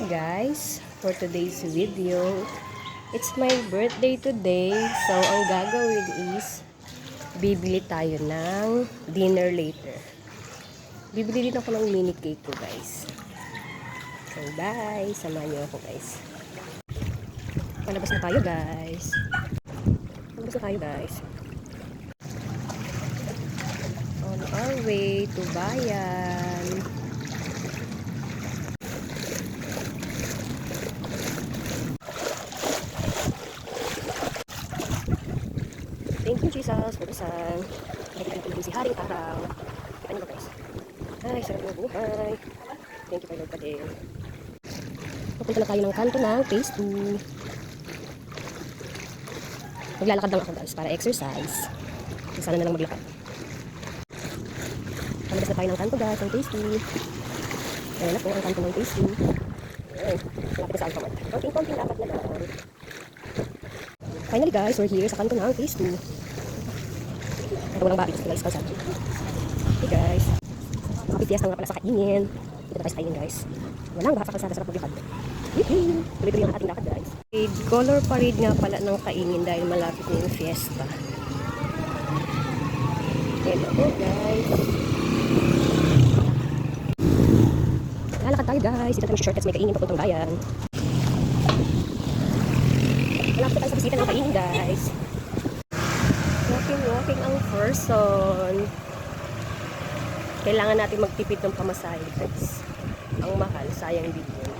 guys, for today's video. It's my birthday today, so ang gagawin is bibili tayo ng dinner later. Bibili din ako ng mini cake ko guys. So bye, samahan niyo ako guys. Palabas na tayo guys. On our way to bayan. Thank you Jesus for the sun. Nakikita natin si Haring Araw. Kita niyo ba guys? Ay, sarap ng buhay. Thank you kay Lord pa din. Papunta na tayo ng kanto ng phase 2. Maglalakad lang ako guys para exercise. Sana na lang maglakad. Palabas na tayo ng kanto guys, ng phase 2. Ayan na po ang kanto ng phase 2. Ayan, lapit na sa Alphamart. Konting-konting lakad na lang. Finally guys, we're here sa kanto ng phase 2. Ito walang bakit guys, kalsada. Hey guys, happy fiesta nga pala sa kaingin. Dito tayo sa kaingin guys. Walang baka sa kalsada, sarap maglakad. Tuloy-tuloy ang ating lakad guys. Color parade nga pala ng kaingin dahil malapit na yung fiesta. Hello guys. Lalakad tayo guys. Dito tayo shortcuts may kaingin papuntang bayan. Malapit tayo sa bisita ng kaingin guys. Walking ang person. Kailangan natin magtipid ng pamasahe guys. Ang mahal, sayang din yun.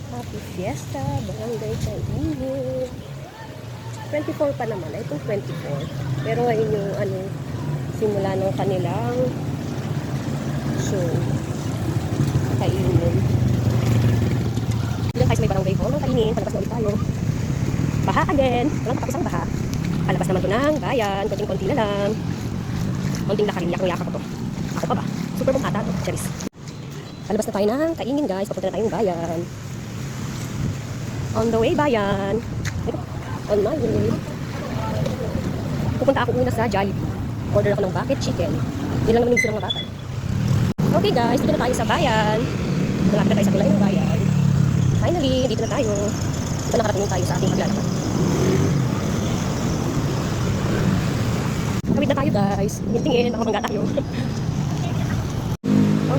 Happy Fiesta, Barangay Kaingin. 24 pa naman, itong 24. Pero ngayon yung simula ng kanilang show. Kaingin. Dito guys may barangay hall ng Kaingin, palabas na ulit tayo. Baha again. Walang tapos ang baha. Palabas naman ito ng bayan. Konting-konti na lang. Konting lakarin. Yakang-yaka ko to. Ako pa ba? Super bumata to. Charis. Palabas na tayo ng Kaingin guys. Papunta na tayong bayan. On the way bayan. On my way. Pupunta ako una sa Jollibee. Order ako ng bucket chicken. Hindi lang naman yung silang matatan. Okay guys. Dito na tayo sa bayan. Malapit na tayo sa kulay ng bayan. Finally. Dito na tayo. Ito nakarating tayo sa ating paglalakad. Kawit na tayo guys. Tingin, baka mangga tayo.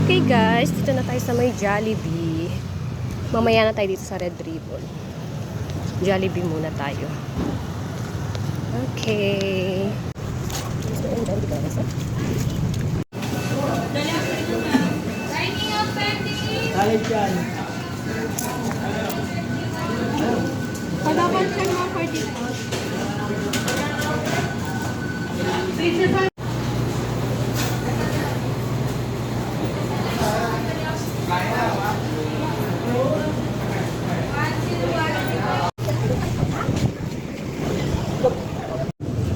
Okay guys, dito na tayo sa may Jollibee. Mamaya na tayo dito sa Red Ribbon. Jollibee muna tayo. Okay. Talit yan. Palaban siya mga for dito.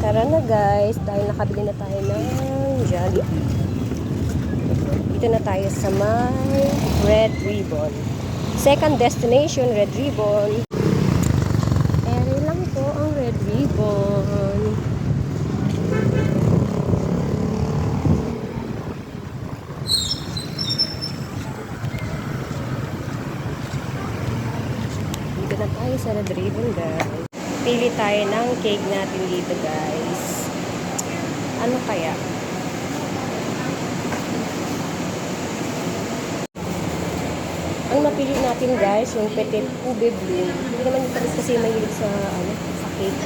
Tara na guys, dahil nakabili na tayo ng Jollibee. Dito na tayo sa may Red Ribbon. Second destination, Red Ribbon. Ere lang po ang Red Ribbon. Dito na tayo sa Red Ribbon guys. Pili tayo ng cake natin dito guys. Ano kaya? Ang napili natin guys, yung Petit Ube Bloom. Hindi naman yung talis kasi mahilig sa cake.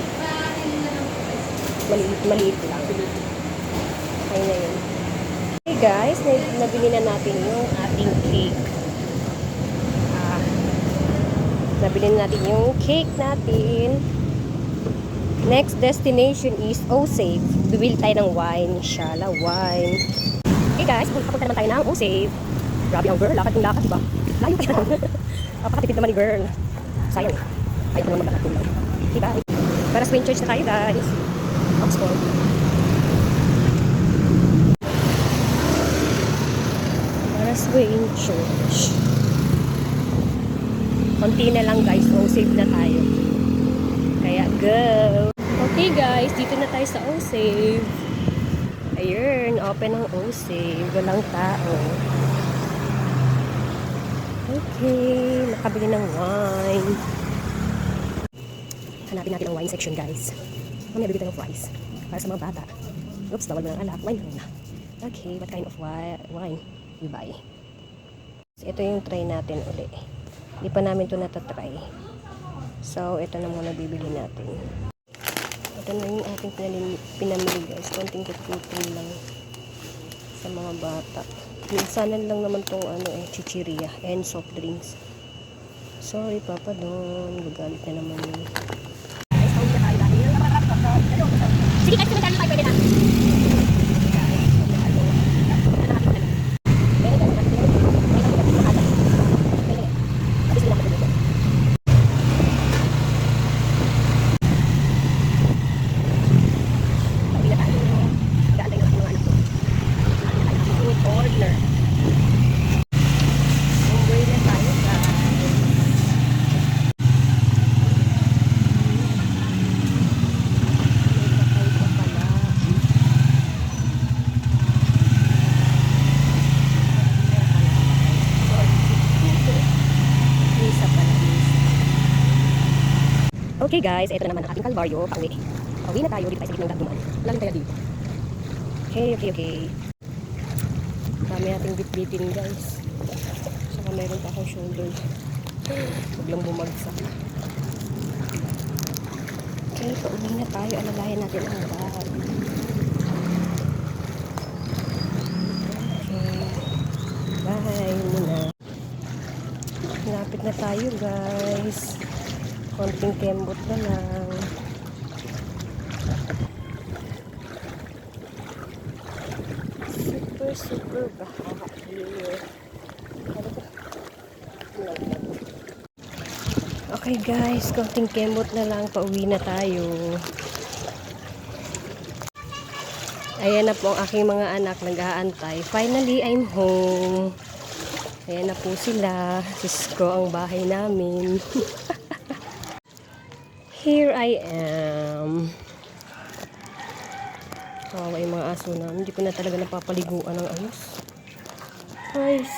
Maliit lang. Kaya na yun. Okay guys, nabili na natin yung ating cake. Nabili na natin yung cake natin. Next destination is O-Save. Bibili tayo ng wine. Inshallah, wine. Okay guys, papunta naman tayo ng O-Save. Grabe ang girl, lakad yung lakad, diba? Layo pa yan. Napakatipid naman ni girl. Sayang eh. Ayaw ko naman maglakad ko lang. Okay, bye. Para swing church na tayo guys. Oxford. Para swing church. Konti na lang guys, O-Save na tayo. Kaya go! Okay guys, dito na tayo sa O-Save. Ayun, open ang O-Save. Walang tao. Okay, nakabili ng wine. Hanapin natin ang wine section, guys. Mamaya bibili tayo ng fries para sa mga bata. Oops, bawal mo ng alak. Wine muna. Okay, what kind of wine you buy? So, ito yung try natin uli. Hindi pa namin ito natatry. So, ito na muna bibili natin. Ito na yung ating pinamili, guys. Konting kuting lang sa mga bata. Minsanan lang naman tong chichiria and soft drinks. Sorry, Papa Don. Gagalit na naman yun. Sige, kahit naman tayo pwede na. Okay guys, ito na naman ang ating kalbaryo. Pauwi. Pauwi na tayo dito tayo sa gitnang dagduman. Lagi tayo dito. Okay. Dami nating bitbitin guys. Saka meron pa akong shoulder. Huwag lang bumagsak. Okay, pauwi na tayo. Alalayan natin ang bag. Okay. Bye muna. Lapit na tayo guys. Konting kembot na lang. Super baha here. Okay guys, konting kembot na lang. Pauwi na tayo. Ayan na po ang aking mga anak nag-aantay. Finally, I'm home. Ayan na po sila. Cisco ang bahay namin. Here I am. Kawawa yung mga aso na. Hindi ko na talaga napapaliguan ng ayos. Guys.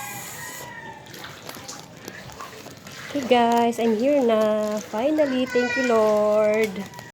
Okay guys, I'm here na. Finally, thank you Lord.